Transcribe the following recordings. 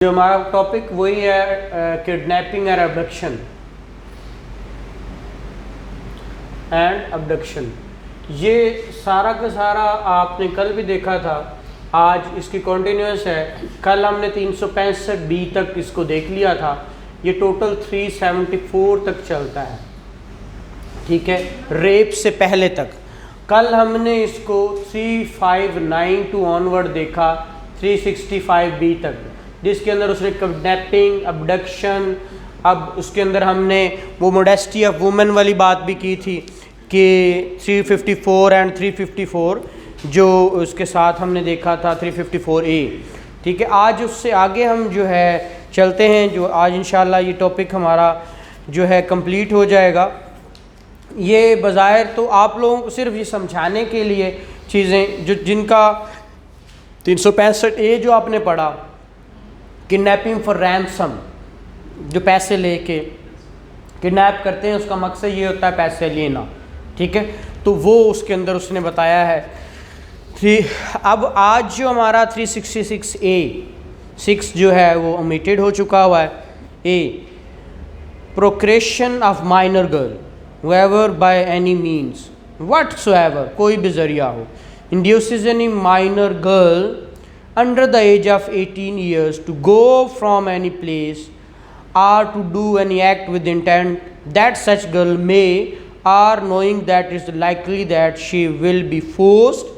जो हमारा टॉपिक वही है किडनैपिंग एंड अबडक्शन ये सारा का सारा आपने कल भी देखा था, आज इसकी कंटिन्यूस है। कल हमने 365 बी तक इसको देख लिया था, ये टोटल 374 तक चलता है, ठीक है, रेप से पहले तक। कल हमने इसको 3592 ऑनवर्ड देखा 365 बी तक, जिसके अंदर उसने किडनैपिंग, अबडक्शन, अब उसके अंदर हमने वो मोडेस्टी ऑफ वुमेन वाली बात भी की थी कि 354 एंड 354 जो उसके साथ हमने देखा था 354A, ठीक है। आज उससे आगे हम जो है चलते हैं, जो आज इंशाल्लाह ये टॉपिक हमारा जो है कंप्लीट हो जाएगा। ये बज़ाहिर तो आप लोगों को सिर्फ ये समझाने के लिए चीज़ें जो जिनका 365A जो आपने पढ़ा, किडनैपिंग फॉर रैंसम, जो पैसे लेके किडनैप करते हैं, उसका मकसद ये होता है पैसे लेना, ठीक है। तो वो उसके अंदर उसने बताया है। अब आज जो हमारा 366A जो है वो ओमिटेड हो चुका हुआ है। A, procuration of minor girl whoever by any means whatsoever, कोई भी जरिया हो, induces any minor girl under the age of 18 years to go from any place or to do any act with intent that such girl may, or knowing that it is likely that she will be forced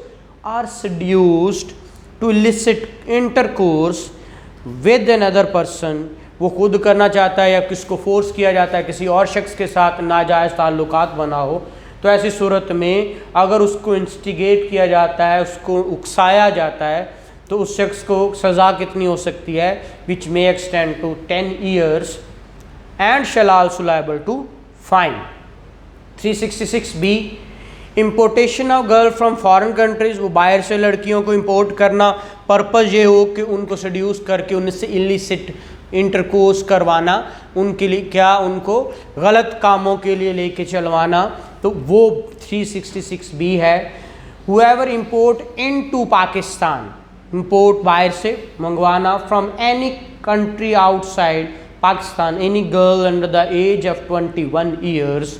or seduced to illicit intercourse with another person, वो खुद करना चाहता है या किसको force किया जाता है किसी और शख्स के साथ नाजायज़ ताल्लुकात बना हो, तो ऐसी सूरत में अगर उसको इंस्टिगेट किया जाता है, उसको उकसाया जाता है, तो उस शख्स को सज़ा कितनी हो सकती है, which may extend to 10 years and shall also liable to fine. 366B, importation of girl from foreign countries, वो बाहर से लड़कियों को इम्पोर्ट करना, पर्पज़ ये हो कि उनको सड्यूस करके उनसे इलिसिट इंटरकोर्स करवाना, उनके लिए क्या, उनको गलत कामों के लिए लेके चलवाना, तो वो 366B है। However import into Pakistan, import बाहर से मंगवाना, from any country outside Pakistan, any girl under the age of 21 years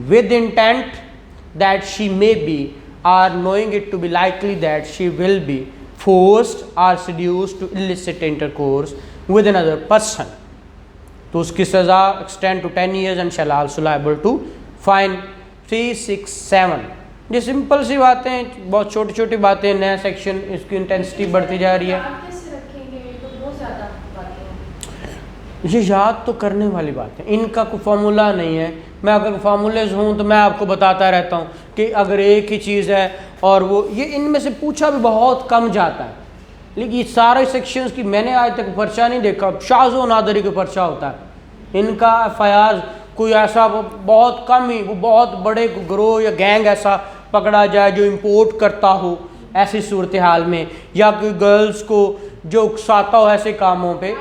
with intent that she may be, or knowing it to be likely that she will be forced or seduced to illicit intercourse with another person, तो उसकी सज़ा extend to 10 years and shall also liable to fine। 367, ये simple सी बातें, बहुत छोटी छोटी बातें, नया सेक्शन, इसकी इंटेंसिटी बढ़ती जा रही है। ये याद तो करने वाली बात है, इनका कोई फार्मूला नहीं है। मैं अगर फार्मूलेज हूँ तो मैं आपको बताता रहता हूँ कि अगर एक ही चीज़ है और वो, ये इनमें से पूछा भी बहुत कम जाता है, लेकिन ये सारे सेक्शंस की मैंने आज तक पर्चा नहीं देखा। शाज़ो नादरी का पर्चा होता है इनका, FIR कोई ऐसा बहुत कम ही, वो बहुत बड़े ग्रोह या गैंग ऐसा पकड़ा जाए जो इंपोर्ट करता हो ऐसी सूरत हाल में, या कोई गर्ल्स को जो उकसाता हो ऐसे कामों पे,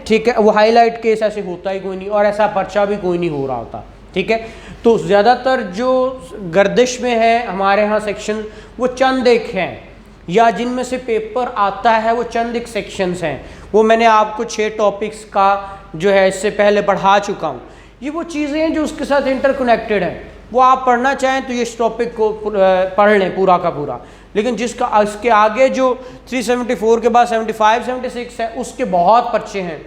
ठीक है, वो हाईलाइट केस ऐसे होता ही कोई नहीं, और ऐसा पर्चा भी कोई नहीं हो रहा होता, ठीक है। तो ज़्यादातर जो गर्दिश में है हमारे यहाँ सेक्शन, वो चंद एक हैं, या जिनमें से पेपर आता है वो चंद एक सेक्शंस हैं। वो मैंने आपको 6 टॉपिक्स का जो है इससे पहले पढ़ा चुका हूँ। ये वो चीज़ें हैं जो उसके साथ इंटरकनेक्टेड हैं, वो आप पढ़ना चाहें तो ये इस टॉपिक को पढ़ लें पूरा का पूरा, लेकिन जिसका इसके आगे जो 374 के बाद 75 76 है, उसके बहुत पर्चे हैं।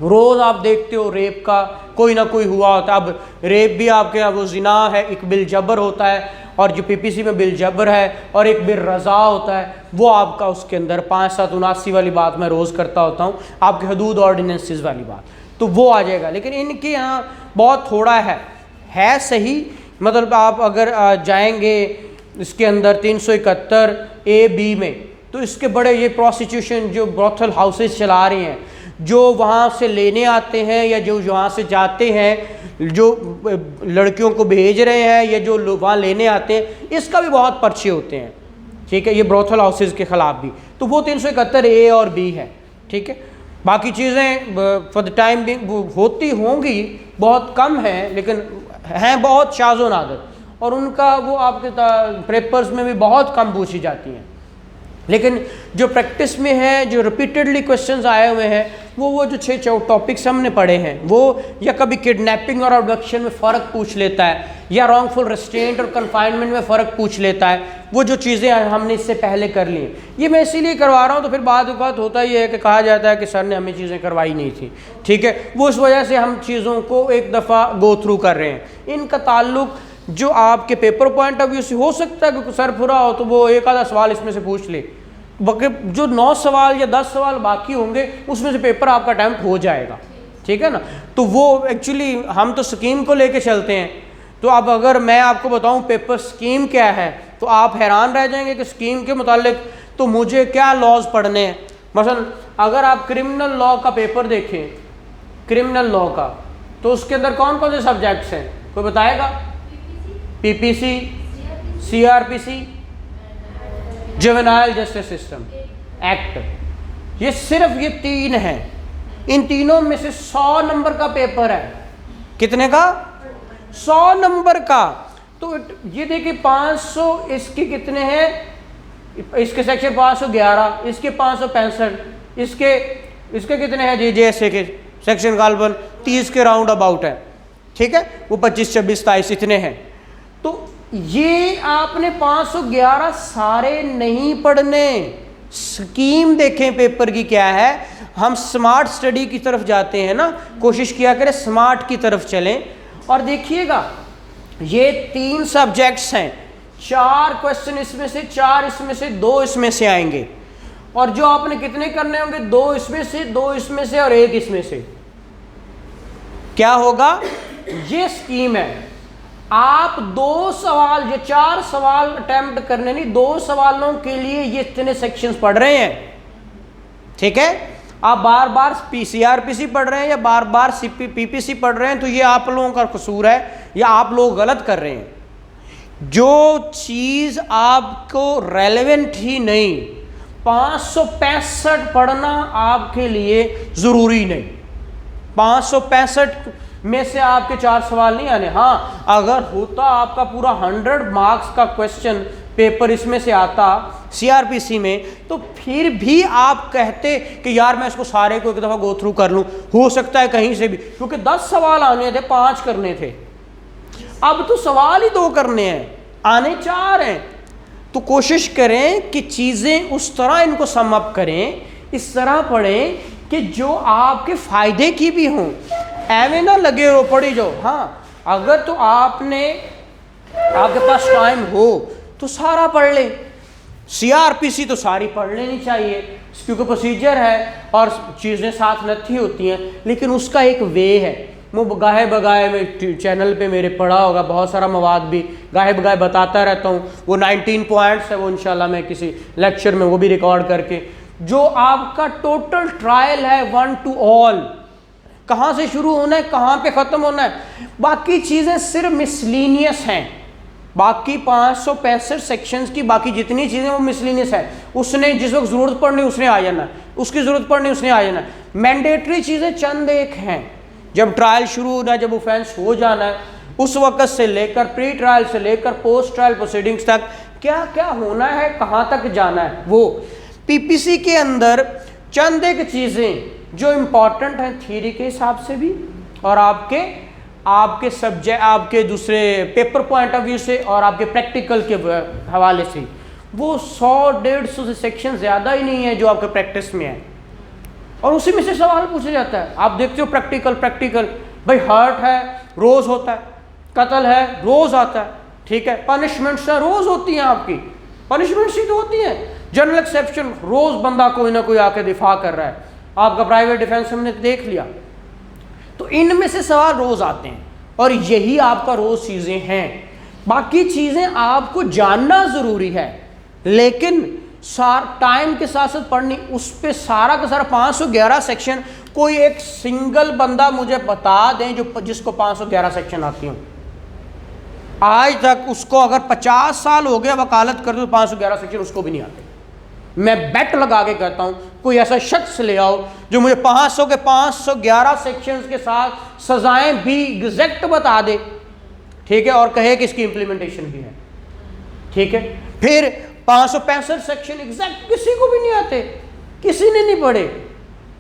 रोज़ आप देखते हो रेप का कोई ना कोई हुआ होता है। अब रेप भी आपके यहाँ वो जिना है, एक बिल जबर होता है, और जो PPC में बिल जबर है, और एक बिल रज़ा होता है, वो आपका उसके अंदर 5779 वाली बात मैं रोज़ करता होता हूँ, आपके हदूद ऑर्डिनेंसेस वाली बात, तो वो आ जाएगा। लेकिन इनके यहाँ बहुत थोड़ा है सही, मतलब आप अगर जाएंगे इसके अंदर 371A-B में, तो इसके बड़े ये प्रोस्टिट्यूशन जो ब्रॉथल हाउसेस चला रहे हैं, जो वहाँ से लेने आते हैं या जो वहाँ से जाते हैं, जो लड़कियों को भेज रहे हैं या जो वहाँ लेने आते हैं, इसका भी बहुत पर्चे होते हैं, ठीक है, ये ब्रॉथल हाउसेस के ख़िलाफ़ भी। तो वो 371A और B है, ठीक है। बाकी चीज़ें फॉर द टाइम बिंग होती होंगी, बहुत कम हैं, लेकिन हैं बहुत शाज़ो नादर, और उनका वो आपके पेपर्स में भी बहुत कम पूछी जाती हैं। लेकिन जो प्रैक्टिस में है, जो रिपीटेडली क्वेश्चंस आए हुए हैं, वो जो 6 टॉपिक्स हमने पढ़े हैं, वो या कभी किडनैपिंग और अबडक्शन में फ़र्क पूछ लेता है, या रॉन्गफुल रेस्ट्रेंट और कन्फाइनमेंट में फ़र्क पूछ लेता है, वो जो चीज़ें हमने इससे पहले कर ली हैं। ये मैं इसीलिए करवा रहा हूँ, तो फिर बाद होता ही है कि कहा जाता है कि सर ने हमें चीज़ें करवाई नहीं थी, ठीक है। वो उस वजह से हम चीज़ों को एक दफ़ा गो थ्रू कर रहे हैं। इनका ताल्लुक जो आपके पेपर पॉइंट ऑफ व्यू से हो सकता है कि सर पूरा हो तो वो एक आधा सवाल इसमें से पूछ ले, बाकी जो 9 सवाल या 10 सवाल बाकी होंगे उसमें से पेपर आपका अटैम्प्ट हो जाएगा, ठीक है ना। तो वो एक्चुअली हम तो स्कीम को लेके चलते हैं, तो अब अगर मैं आपको बताऊं पेपर स्कीम क्या है तो आप हैरान रह जाएंगे कि स्कीम के मुतालिक तो मुझे क्या लॉज पढ़ने हैं। मसलन अगर आप क्रिमिनल लॉ का पेपर देखें, क्रिमिनल लॉ का, तो उसके अंदर कौन कौन से सब्जेक्ट्स हैं, कोई बताएगा? PPC, CrPC, juvenile justice system act, ये सिर्फ ये 3 हैं। इन तीनों में से 100 नंबर का पेपर है। कितने का? 100 नंबर का। तो ये देखिए 500, इसके कितने हैं, इसके सेक्शन 511, इसके 565, इसके कितने हैं जी, जैसे के सेक्शन गालबन 30 के राउंड अबाउट है, ठीक है, वो 25, 26, 27 इतने हैं। तो ये आपने 511 सारे नहीं पढ़ने, स्कीम देखें पेपर की क्या है। हम स्मार्ट स्टडी की तरफ जाते हैं ना, कोशिश किया करें स्मार्ट की तरफ चलें। और देखिएगा ये 3 सब्जेक्ट्स हैं, 4 क्वेश्चन इसमें से, 4 इसमें से, 2 इसमें से आएंगे। और जो आपने कितने करने होंगे, 2 इसमें से, 2 इसमें से और 1 इसमें से। क्या होगा? ये स्कीम है। आप 2 सवाल, ये 4 सवाल अटेम्प्ट करने नहीं, 2 सवालों के लिए ये इतने सेक्शंस पढ़ रहे हैं, ठीक है। आप बार बार सीआरपीसी पढ़ रहे हैं या बार बार पीपीसी पढ़ रहे हैं, तो ये आप लोगों का कसूर है या आप लोग गलत कर रहे हैं। जो चीज़ आपको रेलेवेंट ही नहीं, 565 पढ़ना आपके लिए ज़रूरी नहीं। 565 में से आपके 4 सवाल नहीं आने। हाँ, अगर होता आपका पूरा 100 मार्क्स का क्वेश्चन पेपर इसमें से आता सीआरपीसी में, तो फिर भी आप कहते कि यार मैं इसको सारे को एक दफ़ा गो थ्रू कर लूँ, हो सकता है कहीं से भी, क्योंकि 10 सवाल आने थे, 5 करने थे, अब तो सवाल ही 2 करने हैं, आने 4 हैं। तो कोशिश करें कि चीज़ें उस तरह इनको सम अप करें, इस तरह पढ़ें कि जो आपके फ़ायदे की भी हों, एवं ना लगे रो पड़ी जो। हाँ, अगर तो आपके पास टाइम हो तो सारा पढ़ ले। सीआरपीसी तो सारी पढ़ लेनी चाहिए क्योंकि प्रोसीजर है और चीज़ें साथ नथी होती हैं, लेकिन उसका एक वे है। वो गाहे बगाए में चैनल पे मेरे पढ़ा होगा, बहुत सारा मवाद भी गाहे बगाए बताता रहता हूँ। वो 19 पॉइंट्स है, वो इंशाल्लाह मैं किसी लेक्चर में वो भी रिकॉर्ड करके, जो आपका टोटल ट्रायल है 1 to all, कहाँ से शुरू होना है, कहाँ पे ख़त्म होना है। बाकी चीज़ें सिर्फ मिसलीनियस हैं। बाकी 565 सेक्शंस की बाकी जितनी चीज़ें वो मिसलीनियस है। उसने जिस वक्त ज़रूरत पड़नी उसने आ जाना, उसकी ज़रूरत पड़नी उसने आ जाना। मैंडेटरी चीज़ें चंद एक हैं। जब ट्रायल शुरू होना है, जब ऑफेंस हो जाना है, उस वक्त से लेकर प्री ट्रायल से लेकर पोस्ट ट्रायल प्रोसीडिंग्स तक क्या क्या होना है, कहाँ तक जाना है, वो पीपीसी के अंदर चंद एक चीज़ें जो इम्पॉर्टेंट हैं थ्योरी के हिसाब से भी और आपके सब्जेक्ट, आपके दूसरे पेपर पॉइंट ऑफ व्यू से और आपके प्रैक्टिकल के हवाले से, वो 100-150 से सेक्शन ज़्यादा ही नहीं है जो आपके प्रैक्टिस में है, और उसी में से सवाल पूछा जाता है। आप देखते हो प्रैक्टिकल भाई, हर्ट है रोज़ होता है, कत्ल है रोज़ आता है, ठीक है, पनिशमेंट्स रोज़ होती हैं, आपकी पनिशमेंट्स ही तो होती हैं। जनरल एक्सेप्शन रोज़ बंदा कोई ना कोई आके दिफा कर रहा है, आपका प्राइवेट डिफेंस हमने देख लिया। तो इनमें से सवाल रोज़ आते हैं और यही आपका रोज़ चीज़ें हैं। बाकी चीज़ें आपको जानना ज़रूरी है, लेकिन टाइम के साथ साथ पढ़नी, उस पर सारा का सारा 511 सेक्शन, कोई एक सिंगल बंदा मुझे बता दें जिसको 511 सेक्शन आती हूँ आज तक। उसको अगर 50 साल हो गया वकालत कर दो, 511 सेक्शन उसको भी नहीं आते। मैं बेट लगा के कहता हूँ कोई ऐसा शख्स ले आओ जो मुझे 500 के 511 सेक्शंस के साथ सजाएं भी एग्जैक्ट बता दे, ठीक है, और कहे कि इसकी इम्प्लीमेंटेशन भी है, ठीक है। फिर 565 सेक्शन एग्जैक्ट किसी को भी नहीं आते, किसी ने नहीं पढ़े,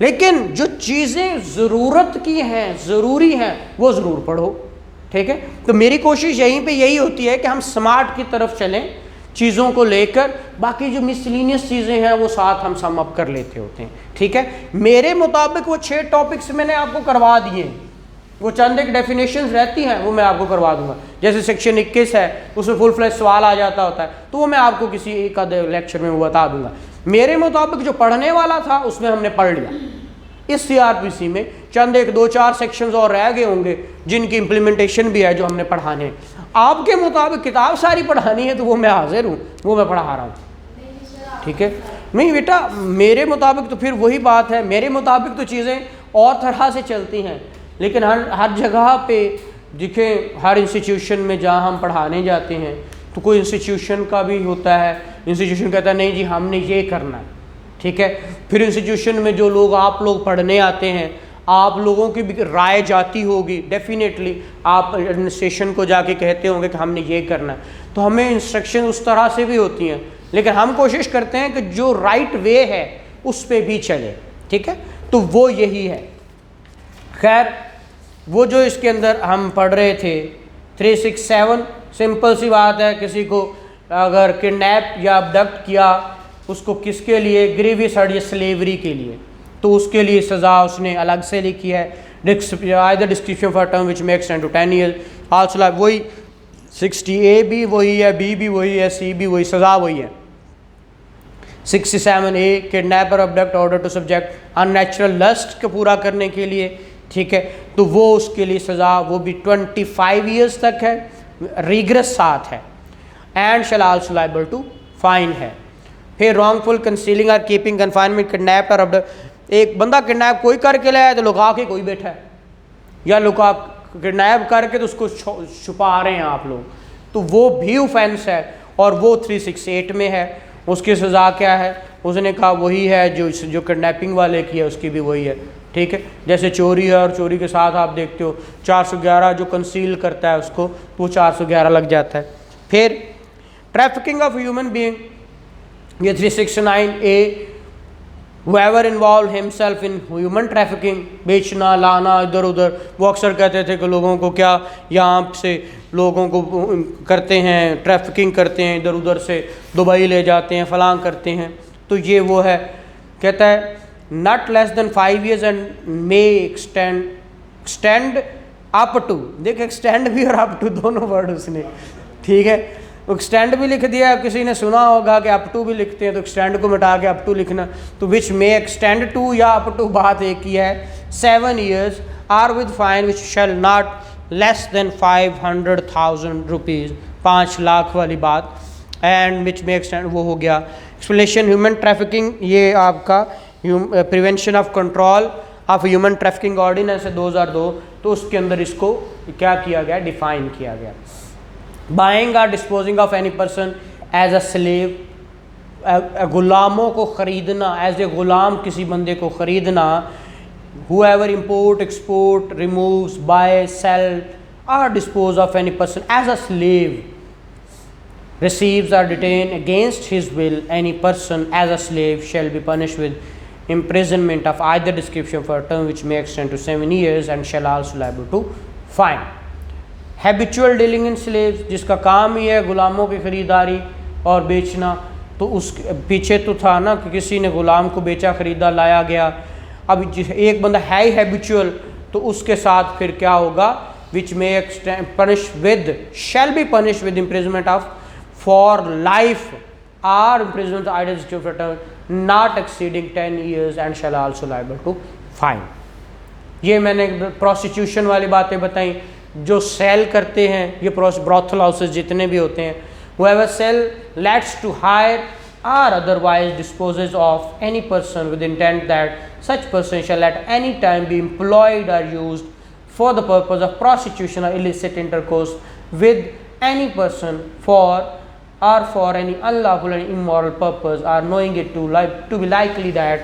लेकिन जो चीज़ें ज़रूरत की हैं, ज़रूरी हैं, वो ज़रूर पढ़ो। ठीक है, तो मेरी कोशिश यहीं पे यही होती है कि हम स्मार्ट की तरफ चलें चीज़ों को लेकर, बाकी जो मिसलिनियस चीज़ें हैं वो साथ हम सम अप कर लेते होते हैं। ठीक है, मेरे मुताबिक वो 6 टॉपिक्स मैंने आपको करवा दिए, वो चंद एक डेफिनेशंस रहती हैं वो मैं आपको करवा दूंगा। जैसे सेक्शन 21 है, उसमें फुल फ्लैश सवाल आ जाता होता है, तो वो मैं आपको किसी एक आधे लेक्चर में वो बता दूंगा। मेरे मुताबिक जो पढ़ने वाला था उसमें हमने पढ़ लिया। इस CRPC में चंद एक 2-4 सेक्शंस और रह गए होंगे जिनकी इम्प्लीमेंटेशन भी है, जो हमने पढ़ाने हैं। आपके मुताबिक किताब सारी पढ़ानी है तो वो मैं हाजिर हूँ, वो मैं पढ़ा रहा हूँ। ठीक है, नहीं बेटा, मेरे मुताबिक तो फिर वही बात है, मेरे मुताबिक तो चीज़ें और तरह से चलती हैं, लेकिन हर जगह पे देखें, हर इंस्टीट्यूशन में जहाँ हम पढ़ाने जाते हैं तो कोई इंस्टीट्यूशन का भी होता है, इंस्टीट्यूशन कहता है नहीं जी हमने ये करना है। ठीक है, फिर इंस्टीट्यूशन में जो लोग आप लोग पढ़ने आते हैं, आप लोगों की भी राय जाती होगी, डेफिनेटली आप एडमिनिस्ट्रेशन को जाके कहते होंगे कि हमने ये करना है, तो हमें इंस्ट्रक्शन उस तरह से भी होती हैं, लेकिन हम कोशिश करते हैं कि जो राइट वे है उस पर भी चले। ठीक है, तो वो यही है। खैर, वो जो इसके अंदर हम पढ़ रहे थे 367, सिंपल सी बात है, किसी को अगर किडनैप या अबडक्ट किया, उसको किसके लिए, ग्रीवियस हर्ट या स्लेवरी के लिए, तो उसके लिए सज़ा उसने अलग से लिखी है। Either description for term which makes 10 to 10 years, also वही 60A भी वही है, B भी वही है, C भी वही, सज़ा वही है। 67A kidnapper abduct order to subject unnatural lust को पूरा करने के लिए। ठीक है, तो वो उसके लिए सज़ा वो भी 25 years तक है, रिग्रेस 7 है, and shall also liable to fine है। फिर रॉन्गफुल कंसीलिंग और कीपिंग कन्फाइनमेंट किडनैप और अबडक्ट, एक बंदा किडनैप कोई करके लाया तो लुका के कोई बैठा है, या लुका किडनैप करके तो उसको छुपा रहे हैं आप लोग, तो वो भी ऑफेंस है, और वो 368 में है। उसकी सज़ा क्या है, उसने कहा वही है जो किडनैपिंग वाले की है उसकी भी वही है। ठीक है, जैसे चोरी है और चोरी के साथ आप देखते हो 411 जो कंसील करता है उसको, तो 411 लग जाता है। फिर ट्रैफिकिंग ऑफ ह्यूमन बीइंग, ये 369A, whoever involved himself in human trafficking, बेचना लाना इधर उधर, वो अक्सर कहते थे कि लोगों को क्या यहाँ से लोगों को करते हैं, ट्रैफिकिंग करते हैं, इधर उधर से दुबई ले जाते हैं, फलां करते हैं, तो ये वो है। कहता है not less than 5 years and may extend up to, देख एक्सटेंड भी और अप टू दोनों वर्ड उसने, ठीक है, एक्सटेंड भी लिख दिया। किसी ने सुना होगा कि अप टू भी लिखते हैं, तो एक्सटेंड को मिटा के अप टू लिखना, तो विच मे एक्सटेंड टू या अप टू, बात एक ही है। 7 years or with fine which shall not less than 500,000 rupees, 5 lakh वाली बात, एंड विच मे एक्सटेंड, वो हो गया। एक्सप्लेनेशन ह्यूमन ट्रैफिकिंग, ये आपका prevention of control of human trafficking ordinance है 2002, तो उसके अंदर इसको क्या किया गया, डिफाइन किया गया। बाइंग और disposing of any person as a slave, गुलामों को ख़रीदना, एज ए गुलाम किसी बंदे को ख़रीदना। whoever import, export, removes, buy, sell or dispose of any person as a slave, receives or detain against his will any person as a slave shall be punished with imprisonment of either description for a term which may extend to 7 years and shall also liable to fine. Habitual dealing in slaves, जिसका काम ही है गुलामों की ख़रीदारी और बेचना, तो उस पीछे तो था ना कि किसी ने गुलाम को बेचा, ख़रीदा, लाया गया। अब एक बंदा है ही हैबिचुअल, तो उसके साथ फिर क्या होगा, which may punish with, shall be punish with imprisonment of for life or imprisonment idle not exceeding 10 years and shall also liable to fine. ये मैंने प्रोस्टिट्यूशन वाली बातें बताई। जो सेल करते हैं, ये ब्रॉथल हाउसेस जितने भी होते हैं, whoever sell, lets to hire or otherwise disposes of any person with intent that such person shall at any time be employed or used for the purpose of prostitution or illicit intercourse with any person for any unlawful and immoral purpose, or knowing it to be likely that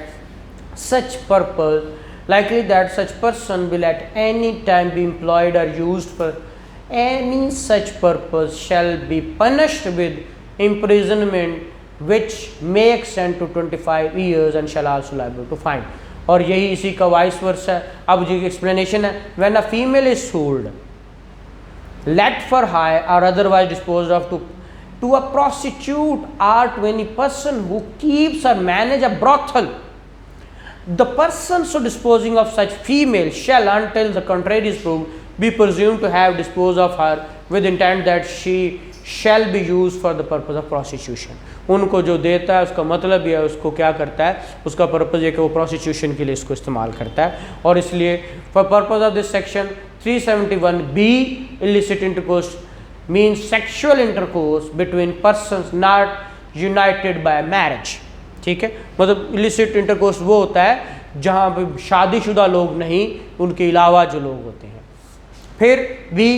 such person will at any time be employed or used for any such purpose shall be punished with imprisonment which may extend to 25 years and shall also liable to fine। और यही इसी का vice versa है। अब जो explanation है, when a female is sold, let for hire or otherwise disposed of to a prostitute or to any person who keeps or manage a brothel, the person so disposing of such female shall, until the contrary is proved, be presumed to have disposed of her with intent that she shall be used for the purpose of prostitution। उनको जो देता है उसका मतलब यह है, उसको क्या करता है, उसका पर्पज़ ये कि वो प्रोस्टिट्यूशन के लिए इसको इस्तेमाल करता है। और इसलिए for purpose of this section 371B illicit intercourse means sexual intercourse between persons not united by marriage। ठीक है, मतलब illicit intercourse वो होता है जहाँ पे शादीशुदा लोग नहीं, उनके अलावा जो लोग होते हैं। फिर भी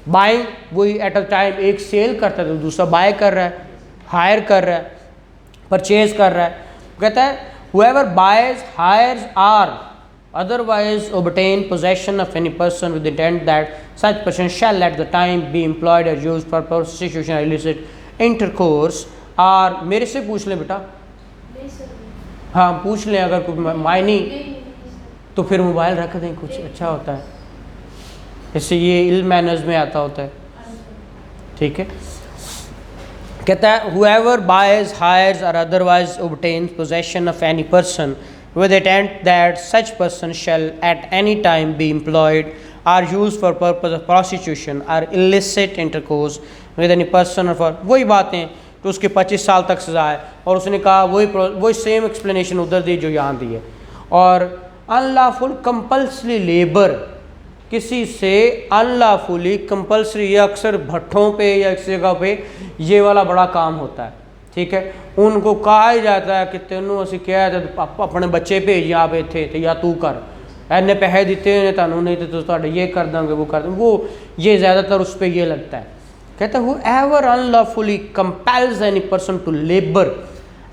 बाइंग, वही एट अ टाइम एक सेल करता है तो दूसरा बाय कर रहा है, हायर कर रहा है, परचेज कर रहा है। कहता है whoever buys, hires or otherwise obtain possession of any person with intent that such person shall at the time be employed or used for prostitution or illicit intercourse। और मेरे से पूछ लें बेटा, हाँ पूछ लें, अगर कोई मायनी तो फिर मोबाइल रख दें, कुछ अच्छा होता है, इससे ये इल मैनर्स में आता होता है। ठीक है, कहता है whoever buys, hires or otherwise obtains possession of any person with intent that such person shall at any time be employed or used for purpose of prostitution or illicit intercourse with any person or for, वही बातें तो उसके 25 साल तक सज़ा है। और उसने कहा वही सेम एक्सप्लेनेशन उधर दी जो यहाँ दी है। और अनलॉफुल कंपल्सरी लेबर, किसी से अनलॉफुली कंपल्सरी, ये अक्सर भट्ठों पे या इस जगह पे ये वाला बड़ा काम होता है। ठीक है, उनको कहा ही जाता है कि तेनों असी क्या है अपने बच्चे भेज यहाँ पे थे तो या तू कर, इन्ने पैसे दिते ने तू नहीं तो तुहाडे ये कर देंगे वो कर देंगे, वो ये ज़्यादातर उस पर ये लगता है। कहता है whoever unlawfully compels any person to labor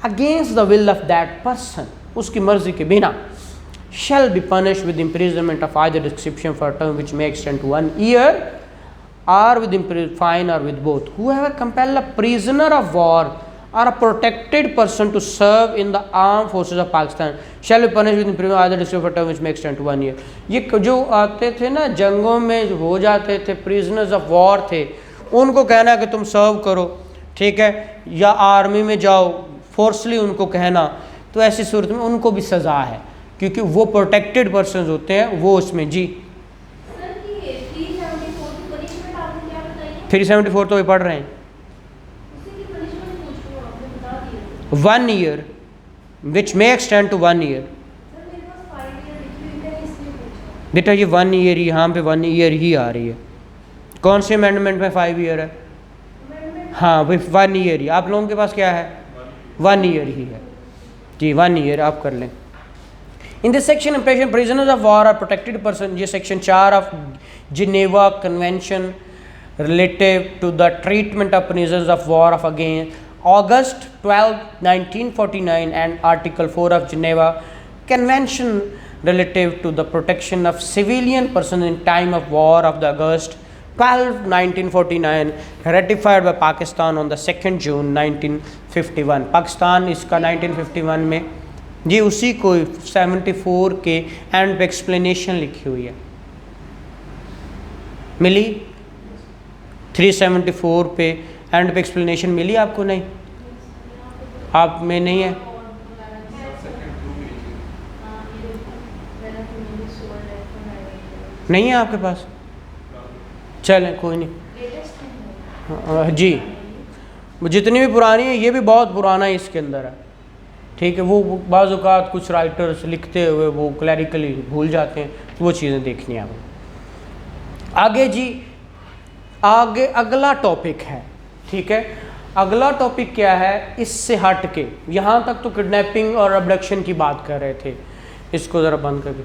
against the will of that person, उसकी मर्जी के बिना, shall be punished with imprisonment of either description for a term which may extend to 1 year or with fine or with both। Whoever compel a prisoner of war or a protected person to serve in the armed forces of Pakistan shall be punished with imprisonment of either description for a term which may extend to 1 year। ये जो आते थे ना जंगों में जो हो जाते थे, प्रिजनर्स ऑफ वॉर थे, उनको कहना कि तुम सर्व करो, ठीक है, या आर्मी में जाओ, फोर्सली उनको कहना, तो ऐसी सूरत में उनको भी सज़ा है क्योंकि वो प्रोटेक्टेड पर्सन होते हैं। वो उसमें जी 374 तो ये पढ़ रहे हैं, 1 year which may extend to 1 year। बेटा ये 1 year, यहाँ पे 1 year ही आ रही है। कौन से अमेंडमेंट में 5 year है? हाँ भाई 1 year ही, आप लोगों के पास क्या है? 1 year ही है जी, 1 year आप कर लें। In this section impression prisoners of war are protected person, ये section 4 of Geneva convention relative to the treatment of prisoners of war of against August 12, 1949 and Article 4 of Geneva Convention relative to the protection of civilian persons in time of war of the August 12, 1949 ratified by Pakistan on the 2nd June 1951। Pakistan इसका 1951 में जी उसी को 74 के and पे explanation लिखी हुई है, मिली 374 पे एंड पे एक्सप्लेनेशन मिली आपको? नहीं, आप में नहीं है? नहीं है आपके पास? चलें कोई नहीं जी, जितनी भी पुरानी है ये भी बहुत पुराना है, इसके अंदर है। ठीक है, वो बाज़ औक़ात कुछ राइटर्स लिखते हुए वो क्लैरिकली भूल जाते हैं, वो चीज़ें देखनी है आपको। आगे जी, आगे अगला टॉपिक है। ठीक है, अगला टॉपिक क्या है? इससे हट के, यहाँ तक तो किडनैपिंग और अबडक्शन की बात कर रहे थे, इसको ज़रा बंद करके